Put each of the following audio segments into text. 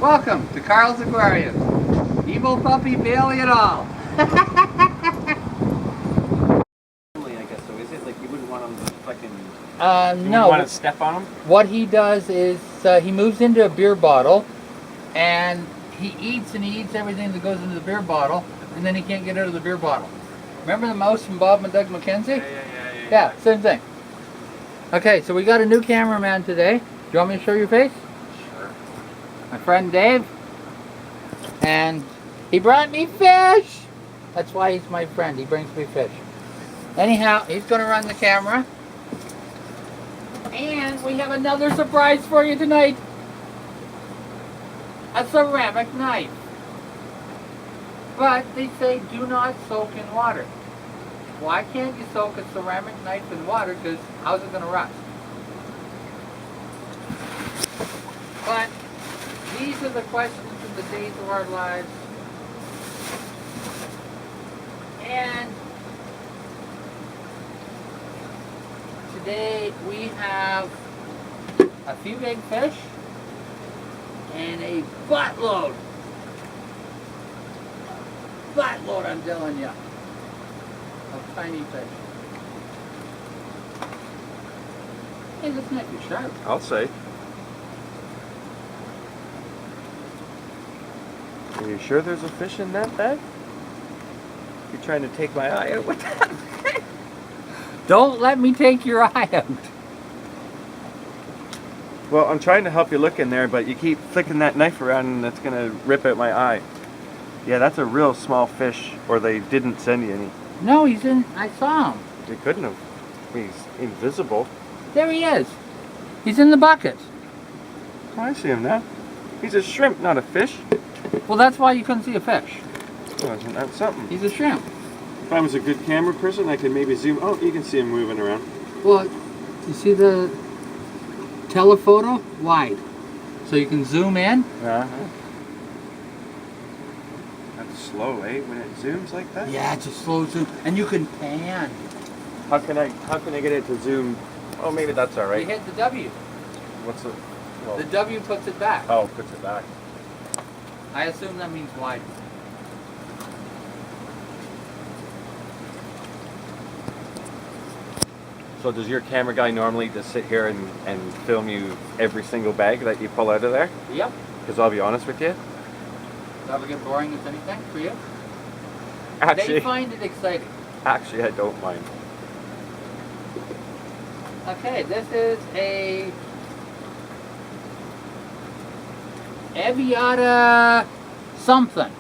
Welcome to Carl's Aquarium. Evil puppy Bailey et al. I guess so. Is it like you wouldn't want them to fucking? You No. want to step on them? What he does is he moves into a beer bottle, and he eats everything that goes into the beer bottle, and then he can't get out of the beer bottle. Remember the mouse from Bob and Doug McKenzie? Yeah, same thing. Okay, so we got a new cameraman today. Do you want me to show your face? Sure. My friend Dave. And he brought me fish. That's why he's my friend. He brings me fish. Anyhow, he's going to run the camera. And we have another surprise for you tonight. A ceramic knife. But they say do not soak in water. Why can't you soak a ceramic knife in water? Because how's it going to rust? But these are the questions of the days of our lives. And today we have a few big fish and a buttload, I'm telling you, of tiny fish. Hey, this might be sharp. I'll say. Are you sure there's a fish in that bag? You're trying to take my eye out with that? Don't let me take your eye out. Well, I'm trying to help you look in there, but you keep flicking that knife around and it's gonna rip out my eye. Yeah, that's a real small fish, or they didn't send you any. No, he's in. I saw him. They couldn't have. He's invisible. There he is. He's in the bucket. Oh, I see him now. He's a shrimp, not a fish. Well, that's why you couldn't see a fish. Oh, isn't that something? He's a shrimp. If I was a good camera person, I could maybe zoom. Oh, you can see him moving around. Well, you see the telephoto wide, so you can zoom in. Uh-huh. That's slow, eh? When it zooms like that. Yeah, it's a slow zoom, and you can pan. How can I get it to zoom? Oh, maybe that's all You right. hit the W. What's the? Well, The W puts it back. oh, puts it back. I assume that means wide. So does your camera guy normally just sit here and film you every single bag that you pull out of there? Yep. Because I'll be honest with you, Does that ever get boring as anything for you? They actually, find it exciting. I don't mind. Okay, this is a Aviata something.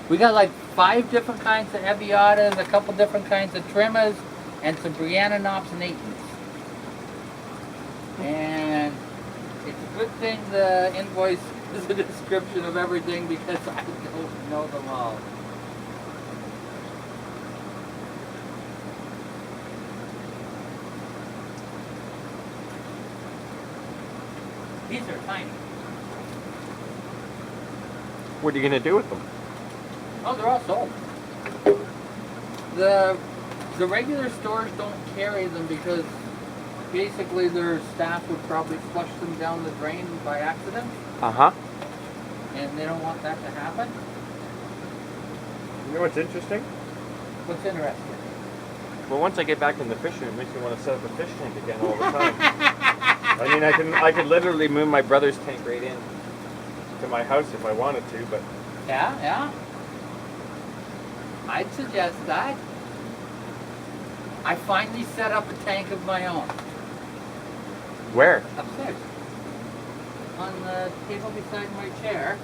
We got like 5 different kinds of Aviatas, a couple different kinds of trimmers, and some Briannanops and Aitons. And it's a good thing the invoice is a description of everything because I don't know them all. These are tiny. What are you gonna do with them? Oh, they're all sold. The regular stores don't carry them because basically their staff would probably flush them down the drain by accident, Uh-huh. and they don't want that to happen. You know what's interesting? What's interesting? Well, once I get back in the fish room, it makes me want to set up a fish tank again all the time. I mean, I could literally move my brother's tank right in to my house if I wanted to, but Yeah. I'd suggest that. I finally set up a tank of my own where? upstairs on the table beside my chair.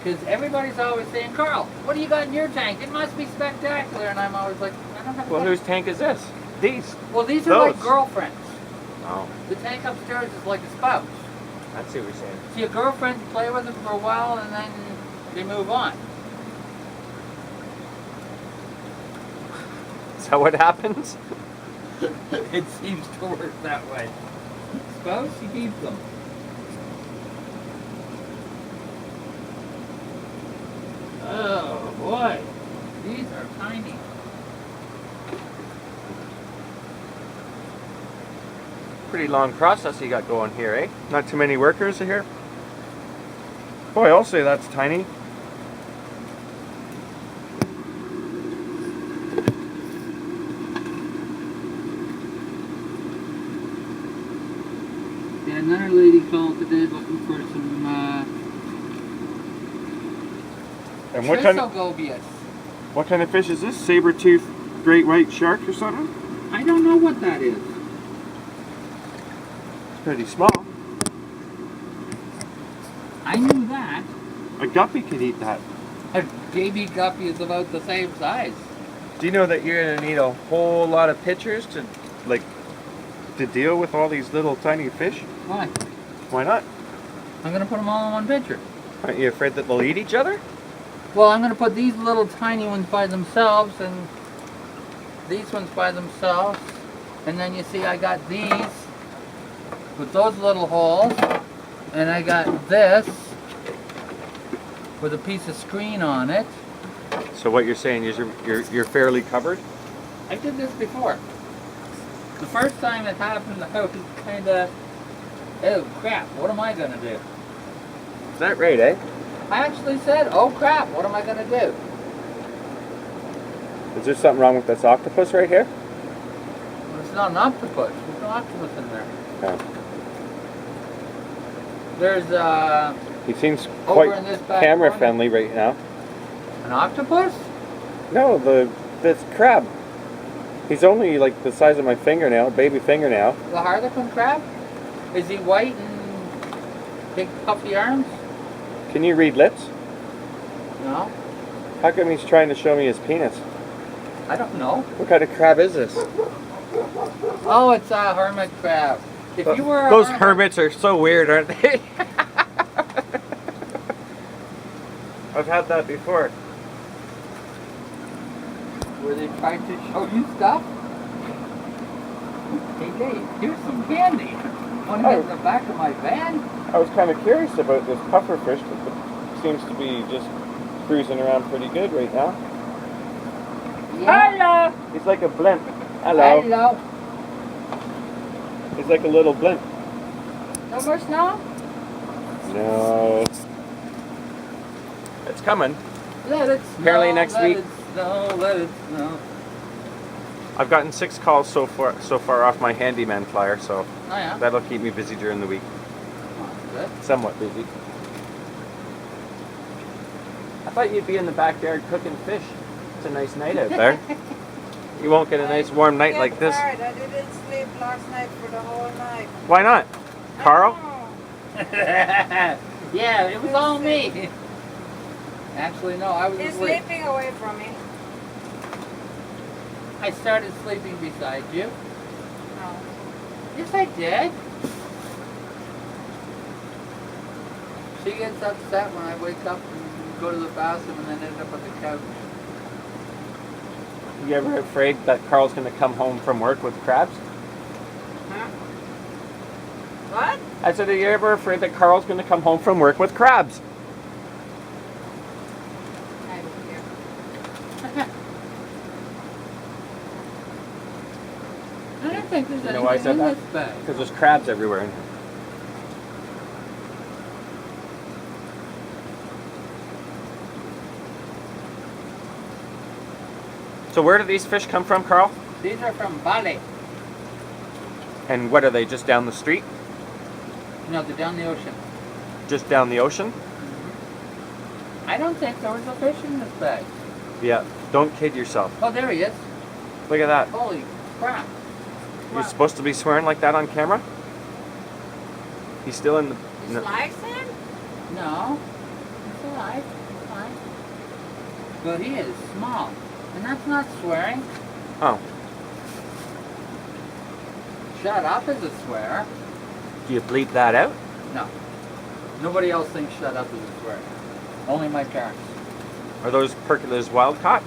Because everybody's always saying, Carl, what do you got in your tank? It must be spectacular. And I'm always like, I don't have a Well, tank. whose tank is this? These. Well, these are like Those. girlfriends. Oh, The tank upstairs is like a spouse. I see what you're saying. See, a girlfriend, you play with them for a while, and then they move on. Is that what happens? It seems to work that way. Spouse, you keep them. Oh, boy. These are tiny. Pretty long process you got going here, eh? Not too many workers here? Boy, I'll say that's tiny. Yeah, another lady called today looking for some And what kind of fish is this? Saber-toothed great white shark or something? I don't know what that is. It's pretty small. I knew that. A guppy could eat that. A baby guppy is about the same size. Do you know that you're gonna need a whole lot of pictures to deal with all these little tiny fish? Why? Why not? I'm going to put them all in one picture. Aren't you afraid that they'll eat each other? Well, I'm going to put these little tiny ones by themselves and these ones by themselves. And then you see I got these with those little holes. And I got this with a piece of screen on it. So what you're saying is you're fairly covered? I did this before. The first time it happened, I was kind of, oh crap, what am I going to do? Is that right, eh? I actually said, oh crap, what am I going to do? Is there something wrong with this octopus right here? Well, it's not an octopus. There's no octopus in there. Oh. There's He seems over quite in this back camera corner. friendly right now. An octopus? No, this crab. He's only like the size of my fingernail, baby fingernail. The harlequin crab? Is he white and big puffy arms? Can you read lips? No. How come he's trying to show me his penis? I don't know. What kind of crab is this? Oh, it's a hermit crab. If you were a Those hermits are so weird, aren't they? I've had that before. Were they trying to show you stuff? Hey Dave, here's some candy. Want to get in the back of my van? I was kind of curious about this pufferfish that seems to be just cruising around pretty good right now. Yeah. Hello! He's like a blimp. Hello. Hello. He's like a little blimp. No more snow? No. It's coming. Let it snow. Apparently next week. Let it snow. Let it snow. I've gotten 6 calls so far off my handyman flyer, so Oh yeah? that'll keep me busy during the week. Oh, good. Somewhat busy. I thought you'd be in the backyard cooking fish. It's a nice night out there. You won't get a nice warm night like this. Tired. I didn't sleep last night for the whole night. Why not? Carl? Yeah, it was all me. Actually, no, I was He's asleep. sleeping away from me. I started sleeping beside you. No. Yes, I did. She gets upset when I wake up and go to the bathroom and then end up on the couch. You ever afraid that Carl's going to come home from work with crabs? Huh? What? I said, are you ever afraid that Carl's going to come home from work with crabs? I don't care. I don't think there's You know why I anything said in that? this bag. Because there's crabs everywhere in here. So where do these fish come from, Carl? These are from Bali. And what are they, just down the street? No, they're down the ocean. Just down the ocean? I don't think there was a fish in this bag. Yeah, don't kid yourself. Oh, there he is. Look at that. Holy crap. You're supposed to be swearing like that on camera? He's still in the... It's No. like him? No, it's alive. It's fine. But he is small. And that's not swearing. Oh. Shut up is a swear. Do you bleep that out? No. Nobody else thinks shut up is a swear. Only my parents. Are those percolars wild caught?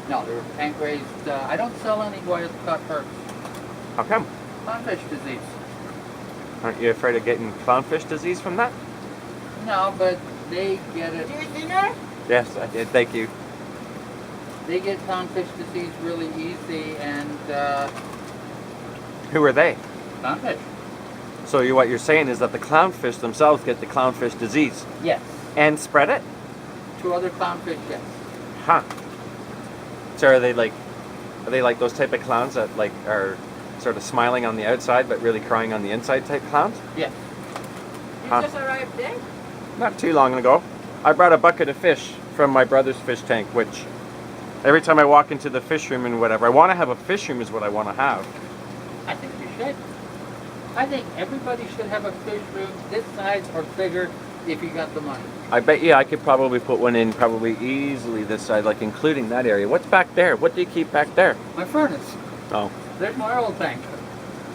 No, they're tank raised. I don't sell any wild caught perks. How come? Clownfish disease. Aren't you afraid of getting clownfish disease from that? No, but they get it. Do you dinner? Yes, I did. Thank you. They get clownfish disease really easy, and Who are they? clownfish. So what you're saying is that the clownfish themselves get the clownfish disease. Yes. And spread it? 2 other clownfish, yes. Huh. So are they like those type of clowns that like are sort of smiling on the outside but really crying on the inside type clowns? Yes. You Huh. just arrived there? Not too long ago. I brought a bucket of fish from my brother's fish tank, which every time I walk into the fish room and whatever, I want to have a fish room is what I want to have. I think you should. I think everybody should have a fish room this size or bigger if you got the money. I bet you I could probably put one in probably easily this side, like including that area. What's back there? What do you keep back there? My furnace. Oh. There's my oil tank.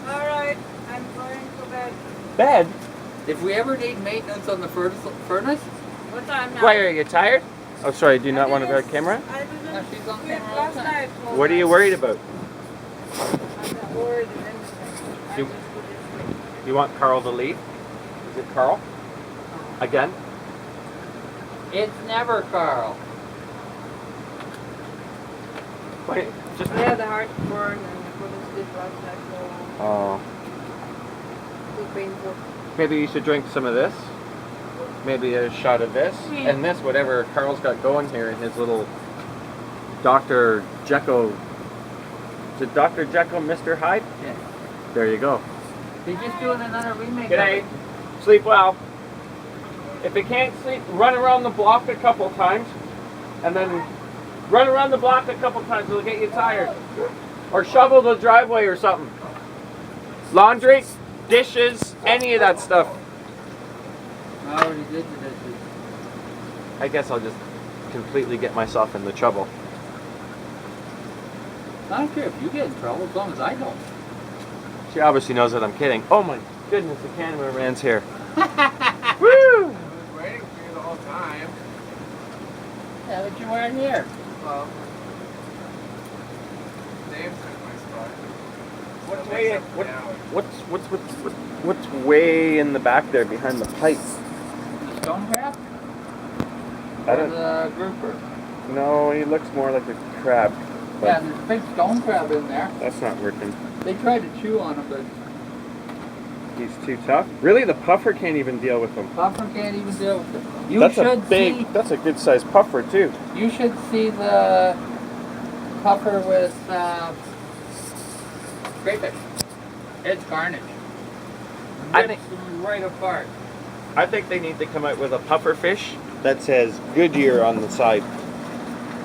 All right, I'm going to bed. Bed? If we ever need maintenance on the furnace, What time now? Why, are you tired? Oh, sorry, do you not want to be on camera? I didn't No, she's on sleep camera all last the time. night. What are you worried about? I'm not worried of anything. I You- just couldn't sleep. You want Carl to leave? Is it Carl? Again? it's never Carl. Wait, just... I had a heartburn and I couldn't sleep last night, so Oh. too painful. Maybe you should drink some of this. Maybe a shot of this. And this, whatever Carl's got going here in his little Dr. Jekyll. Is it Dr. Jekyll, Mr. Hyde? Yeah. There you go. They're just doing another remake. Good of night. it. Sleep well. If you can't sleep, run around the block a couple times. And then run around the block a couple times. It'll get you tired. Or shovel the driveway or something. Laundry, dishes, any of that stuff. I already did the dishes. I guess I'll just completely get myself into trouble. I don't care if you get in trouble as long as I don't. She obviously knows that I'm kidding. Oh my goodness, the cameraman's here. Woo! I was waiting for you the whole time. Yeah, but you weren't here. Well, Dave took my spot. What's That way, makes up what, the hours. what's way in the back there behind the pipe? The stone crab? I Or don't the grouper? No, he looks more like a crab. But Yeah, there's a big stone crab in there. that's not working. They tried to chew on him, but He's too tough. Really, the puffer can't even deal with him. Puffer can't even deal with it. You That's should a big, see. that's a good sized puffer too. You should see the puffer with crayfish. It's carnage. I Rips them right apart. I think they need to come out with a puffer fish that says Goodyear on the side.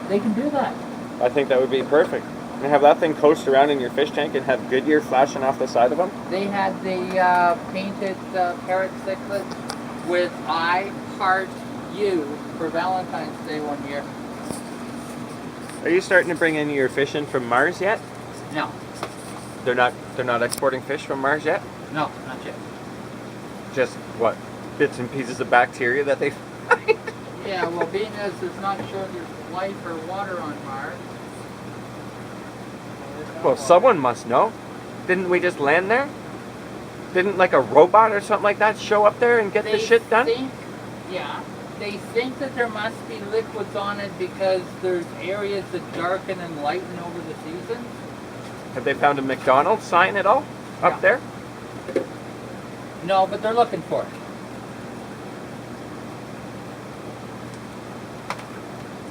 They can do that. I think that would be perfect. And have that thing coast around in your fish tank and have Goodyear flashing off the side of them. They had the painted parrot cichlids with I heart you for Valentine's Day one year. Are you starting to bring any of your fish in from Mars yet? No, They're not exporting fish from Mars yet? no, not yet. Just what? Bits and pieces of bacteria that they find? Yeah, well, being as it's not sure there's life or water on Mars. Well, someone must know. Didn't we just land there? Didn't like a robot or something like that show up there and get the shit done? They think that there must be liquids on it because there's areas that darken and lighten over the seasons. Have they found a McDonald's sign at all up Yeah. there? No, but they're looking for it.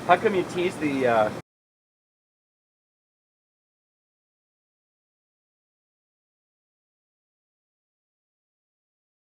How come you tease the